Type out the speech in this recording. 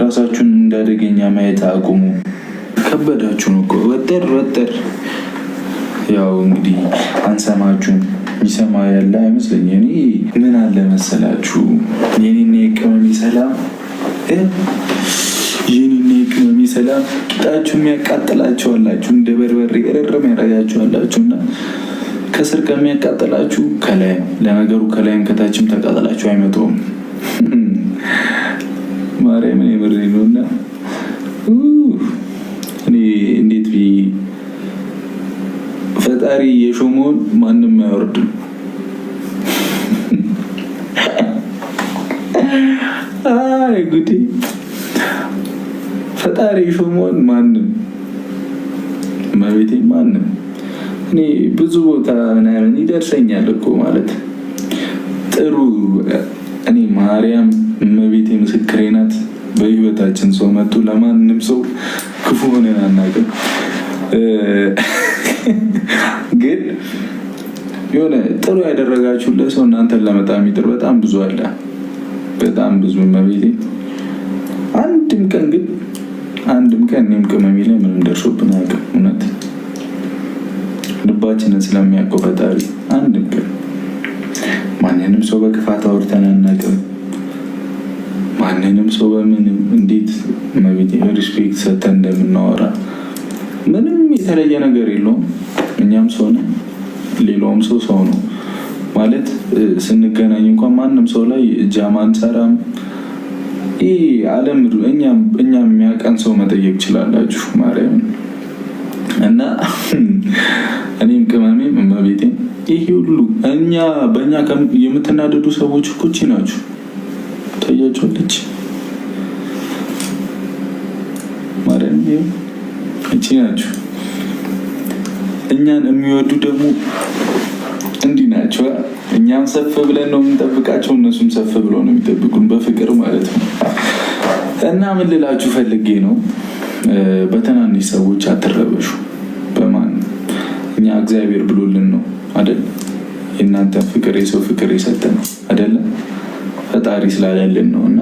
ራሳችሁን እንዳደገኛ ማየት አቁሙ። ከበዳችሁን እኮ ወጠር ያው እንግዲህ አንሰማችሁም። የሚሰማ ያለ አይመስለኝ። እኔ ምን አለ መሰላችሁ የኔና የቅመሜ ሰላም ቂጣችሁ የሚያቃጥላችኋላችሁ እንደ በርበሬ ረረም ያደርጋችኋላችሁና ከስር ከሚያቃጥላችሁ ከላይ ለነገሩ ከላይም ከታችም ተቃጥላችሁ አይመጣውም። ማርያምን የምሬ ነውና እኔ እንዴት ፈጣሪ የሾመውን ማንም አያወርድም። አይ ጉዴ! ፈጣሪ የሾመውን ማንም መቤቴ ማንም እኔ ብዙ ቦታ ምናምን ይደርሰኛል እኮ ማለት ጥሩ። እኔ ማርያም መቤቴ ምስክሬ ናት። በህይወታችን ሰው መጥቶ ለማንም ሰው ክፉ ሆነን አናውቅም። ግን የሆነ ጥሩ ያደረጋችሁለት ሰው እናንተን ለመጣ የሚጥር በጣም ብዙ አለ፣ በጣም ብዙ መቤቴ። አንድም ቀን እኔም ቅመሜ ላይ ምንም ደርሶብን አያውቅም። እውነት ልባችንን ስለሚያውቀው ፈጣሪ አንድም ቀን ማንንም ሰው በክፋት አውርተን አናውቅም። ማንንም ሰው በምንም እንዴት መቤቴ ሪስፔክት ሰጥተን እንደምናወራ ምንም የተለየ ነገር የለውም። እኛም ሰው ነው፣ ሌላውም ሰው ነው ማለት ስንገናኝ እንኳን ማንም ሰው ላይ ጃማ አንሰራም። ይህ ዓለም እኛም የሚያውቀን ሰው መጠየቅ ይችላላችሁ ማርያም። እና እኔም ቅመሜም እመቤቴም ይህ ሁሉ በእኛ የምትናደዱ ሰዎች እኮ እቺ ናችሁ። ታያችኋለች ማርያም እቺ ናችሁ። እኛን የሚወዱ ደግሞ እንዲህ ናቸው። እኛም ሰፍ ብለን ነው የምንጠብቃቸው፣ እነሱም ሰፍ ብለው ነው የሚጠብቁን በፍቅር ማለት ነው። እና ምን ልላችሁ ፈልጌ ነው፣ በትናንሽ ሰዎች አትረበሹ። በማን እኛ እግዚአብሔር ብሎልን ነው አይደል? የእናንተ ፍቅር የሰው ፍቅር የሰጠን አይደለም፣ ፈጣሪ ስላለልን ነው። እና